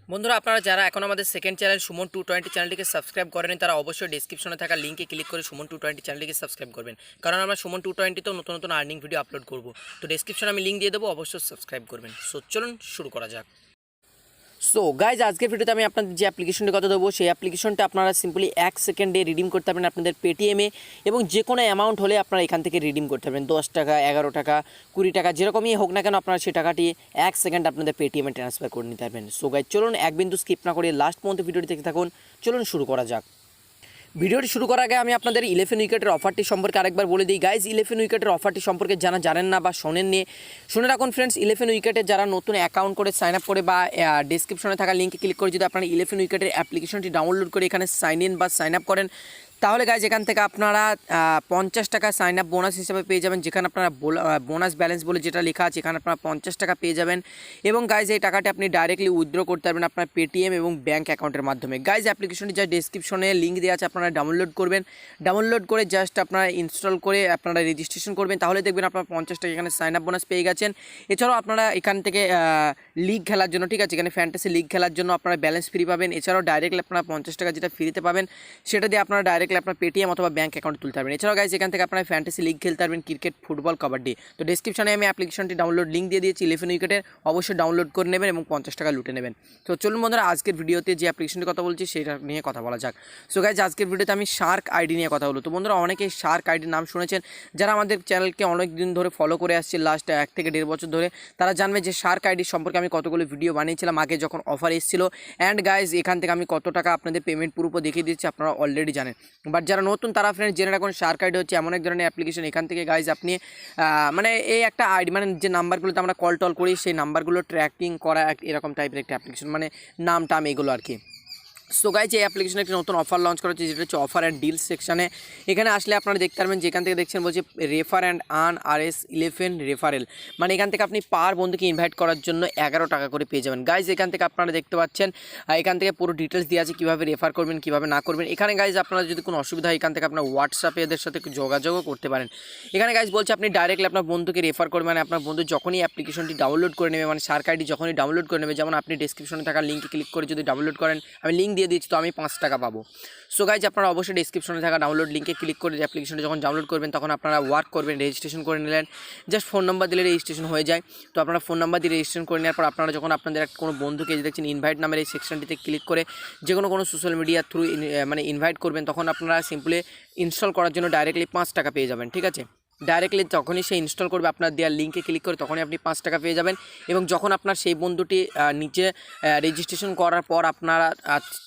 বন্ধুরা আপনারা যারা এখন আমাদের সেকেন্ড চ্যানেল সুমন 220 চ্যানেলটিকে সাবস্ক্রাইব করেনি তারা অবশ্যই ডেসক্রিপশনে থাকা লিঙ্কে ক্লিক করে সুমন 220 চ্যানেলটিকে সাবস্ক্রাইব করবেন, কারণ আমরা সুমন 220তেও নতুন নতুন আর্নিং ভিডিও আপলোড করব। তো ডেসক্রিপশনে আমি লিঙ্ক দিয়ে দেবো, অবশ্যই সাবস্ক্রাইব করবেন। সো চলুন শুরু করা যাক। সো গাইজ, আজকের ভিডিওতে আমি আপনাদের যে অ্যাপ্লিকেশনটির কথা দেবো, সেই অ্যাপ্লিকেশনটা আপনারা সিম্পলি 1 সেকেন্ডে রিডিম করতে পারবেন আপনাদের পেটিএমে, এবং যে কোনো অ্যামাউন্ট হলে আপনারা এখান থেকে রিডিম করতে পারবেন। 10 টাকা, 11 টাকা, 20 টাকা, যেরকমই হোক না কেন আপনারা সেই টাকাটি 1 সেকেন্ড আপনাদের পেটিএমে ট্রান্সফার করে নিতে পারবেন। সো গাইজ, চলুন এক বিন্দু স্কিপ না করে লাস্ট পর্যন্ত ভিডিওটি দেখতে থাকুন। চলুন শুরু করা যাক। ভিডিওটি শুরু করার আগে আমি আপনাদের 11 উইকেটের অফারটি সম্পর্কে আরেকবার বলে দিই। গাইজ, 11 উইকেটের অফারটি সম্পর্কে যারা জানেন না বা শোনেননি, শুনে রাখুন ফ্রেন্ডস। 11 উইকেটে যারা নতুন অ্যাকাউন্ট করে সাইন আপ করে বা ডেসক্রিপশনে থাকা লিঙ্কে ক্লিক করে যদি আপনারা 11 উইকেটের অ্যাপ্লিকেশনটি ডাউনলোড করে এখানে সাইন ইন বা সাইন আপ করেন, তাহলে গাইজ এখান থেকে আপনারা 50 টাকা সাইন আপ বোনাস হিসেবে পেয়ে যাবেন। যেখানে আপনারা বোনাস ব্যালেন্স বলে যেটা লেখা আছে, এখানে আপনারা 50 টাকা পেয়ে যাবেন। এবং গাইজ এই টাকাটি আপনি ডাইরেক্টলি উইথড্র করতে পারবেন আপনার পেটিএম এবং ব্যাঙ্ক অ্যাকাউন্টের মাধ্যমে। গাইজ অ্যাপ্লিকেশনটি যা ডেসক্রিপশনে লিঙ্ক দেওয়া আছে, আপনারা ডাউনলোড করবেন। ডাউনলোড করে জাস্ট আপনারা ইনস্টল করে আপনারা রেজিস্ট্রেশন করবেন, তাহলে দেখবেন আপনারা 50 টাকা এখানে সাইন আপ বোনাস পেয়ে গেছেন। এছাড়াও আপনারা এখান থেকে লিগ খেলার জন্য, ঠিক আছে, এখানে ফ্যান্টাসি লিগ খেলার জন্য আপনারা ব্যালেন্স ফ্রি পাবেন। এছাড়াও ডাইরেক্টলি আপনারা 50 টাকা যেটা ফ্রিতে পাবেন, সেটা দিয়ে আপনারা ডাইরেক্টলি আপনার পেটিএম অথবা ব্যাঙ্ক অ্যাকাউন্ট তুলতে পারবেন। এছাড়াও গাইজ এখান থেকে আপনারা ফ্যান্টাসি লিগ খেলতে পারবেন, ক্রিকেট, ফুটবল, কাবাডি। তো ডেসক্রিপশনে আমি অ্যাপ্লিকেশনটি ডাউনলোড লিঙ্ক দিয়ে দিয়েছি 11 উইকেটের, অবশ্যই ডাউনলোড করে নেবেন এবং 50 টাকা লুটে নেবেন। তো চলুন বন্ধুরা, আজকের ভিডিওতে যে অ্যাপ্লিকেশনটির কথা বলছি সেটা নিয়ে কথা বলা যাক। সো গাইজ, আজকের ভিডিওতে আমি শার্ক আইডি নিয়ে কথা বলবো। তো বন্ধুরা, অনেকেই শার্ক আইডির নাম শুনেছেন, যারা আমাদের চ্যানেলকে অনেক দিন ধরে ফলো করে আসছে, লাস্ট 1 থেকে 1.5 বছর ধরে, তারা জানবে যে শার্ক আইডির সম্পর্কে আমি কতগুলো ভিডিও বানিয়েছিলাম আগে যখন অফার এসেছিল। অ্যান্ড গাইজ, এখান থেকে আমি কত টাকা আপনাদের পেমেন্ট পুরো দেখিয়ে দিচ্ছি, আপনারা অলরেডি জানেন। বাট যারা নতুন তারা ফ্রেন্ডস জেনে রাখুন, শার্ক আইডি হচ্ছে এমন এক ধরনের অ্যাপ্লিকেশন, এখান থেকে গাইজ আপনি মানে এই একটা আইডি, মানে যে নাম্বারগুলোতে আমরা কল টল করি সেই নাম্বারগুলো ট্র্যাকিং করা এরকম টাইপের একটা অ্যাপ্লিকেশন, মানে নাম টাম এগুলো আর কি। সো গাইজ, এই অ্যাপ্লিকেশনে একটি নতুন অফার লঞ্চ করা হচ্ছে, যেটা হচ্ছে অফার অ্যান্ড ডিল সেকশানে। এখানে আসলে আপনারা দেখতে পারবেন, যেখান থেকে দেখছেন বলছে refer and earn RS11 referral, মানে এখান থেকে আপনি পার বন্ধুকে ইনভাইট করার জন্য 11 টাকা করে পেয়ে যাবেন। গাইজ এখান থেকে আপনারা দেখতে পাচ্ছেন, এখান থেকে পুরো ডিটেলস দেওয়া আছে কীভাবে রেফার করবেন, কীভাবে না করবেন। এখানে গাইজ আপনারা যদি কোনো অসুবিধা হয়, এখান থেকে আপনার হোয়াটসঅ্যাপে এদের সাথে যোগাযোগও করতে পারেন। এখানে গাইজ বলছে আপনি ডাইরেক্টলি আপনার বন্ধুকে রেফার করবেন, মানে আপনার বন্ধু যখনই অ্যাপ্লিকেশনটি ডাউনলোড করে নেবে, মানে শার্ক আইডি যখনই ডাউনলোড করে নেবে, যেমন আপনি ডেসক্রিপশনে থাকা লিঙ্কে ক্লিক করে যদি ডাউনলোড করেন, আমি লিঙ্ক দিয়ে দিচ্ছি, তো আমি 5 টাকা পাবো। সো গাইজ, আপনারা অবশ্যই ডেসক্রিপশনে থাকা ডাউনলোড লিঙ্কে ক্লিক করে অ্যাপ্লিকেশনটা যখন ডাউনলোড করবেন, তখন আপনারা ওয়ার্ক করবেন, রেজিস্ট্রেশন করে নিলেন। জাস্ট ফোন নাম্বার দিলে রেজিস্ট্রেশন হয়ে যায়। তো আপনারা ফোন নাম্বার দিয়ে রেজিস্ট্রেশন করে নেওয়ার পর আপনারা যখন আপনাদের কোনো বন্ধুকে যে দেখছেন ইনভাইট নামের এই সেকশনটিতে ক্লিক করে যে কোনো সোশ্যাল মিডিয়ার থ্রু মানে ইনভাইট করবেন, তখন আপনারা সিম্পলি ইনস্টল করার জন্য ডাইরেক্টলি 5 টাকা পেয়ে যাবেন, ঠিক আছে। ডাইরেক্টলি যখনই সে ইনস্টল করবে আপনার দেওয়ার লিঙ্কে ক্লিক করে, তখনই আপনি 5 টাকা পেয়ে যাবেন। এবং যখন আপনার সেই বন্ধুটি নিচে রেজিস্ট্রেশন করার পর আপনারা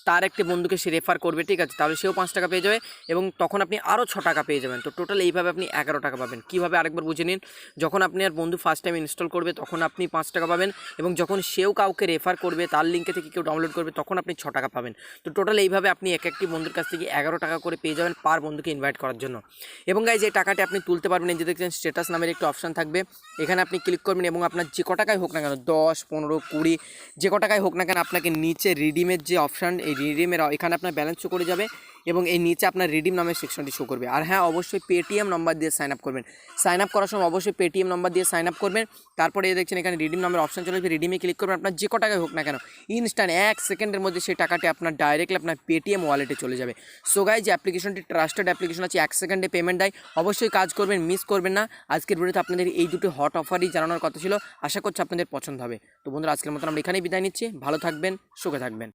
তার একটি বন্ধুকে সে রেফার করবে, ঠিক আছে, তাহলে সেও 5 টাকা পেয়ে যাবে এবং তখন আপনি আরও 6 টাকা পেয়ে যাবেন। তো টোটাল এইভাবে আপনি 11 টাকা পাবেন। কীভাবে আরেকবার বুঝে নিন, যখন আপনি আর বন্ধু ফার্স্ট টাইম ইনস্টল করবে তখন আপনি 5 টাকা পাবেন, এবং যখন সেও কাউকে রেফার করবে, তার লিঙ্কে থেকে কেউ ডাউনলোড করবে, তখন আপনি 6 টাকা পাবেন। তো টোটাল এইভাবে আপনি একটি বন্ধুর কাছ থেকে 11 টাকা করে পেয়ে যাবেন পার বন্ধুকে ইনভাইট করার জন্য। এবং গাইজ, এই টাকাটি আপনি তুলতে পারবেন, এই যে দেখছেন স্ট্যাটাস নামের একটি অপশান থাকবে, এখানে আপনি ক্লিক করবেন এবং আপনার যে ক টাকায় হোক না কেন, 10, 15, 20 যে ক টাকায় হোক না কেন, আপনাকে নিচে রিডিমের যে অপশান, এই রিডিমের এখানে আপনার ব্যালেন্স শো করে যাবে এবং এই নিচে আপনার রিডিম নামের সেকশনটি শো করবে। আর হ্যাঁ, অবশ্যই পেটিএম নাম্বার দিয়ে সাইন আপ করবেন। সাইন আপ করার সময় অবশ্যই পেটিএম নাম্বার দিয়ে সাইন আপ করবেন। তারপরে দেখছেন এখানে রিডিম নামের অপশান চলে আসবে, রিডিমে ক্লিক করবেন, আপনার যে ক টাকায় হোক না কেন ইনস্ট্যান্ট 1 সেকেন্ডের মধ্যে সেই টাকাটি আপনার ডাইরেক্টলি আপনার পেটিএম ওয়ালেটে চলে যাবে। সো গাইজ, যে অ্যাপ্লিকেশনটি ট্রাস্টেড অ্যাপ্লিকেশন আছে, 1 সেকেন্ডে পেমেন্ট দেয়। অবশ্যই কাজ করবেন, মিস করবেন না। আজকের ভিডিওতে আপনাদের এই দুটো হট অফারই জানানোর কথা ছিল, আশা করছি আপনাদের পছন্দ হবে। তো বন্ধুরা, আজকের মতন আমরা এখানেই বিদায় নিচ্ছি। ভালো থাকবেন, সুখে থাকবেন।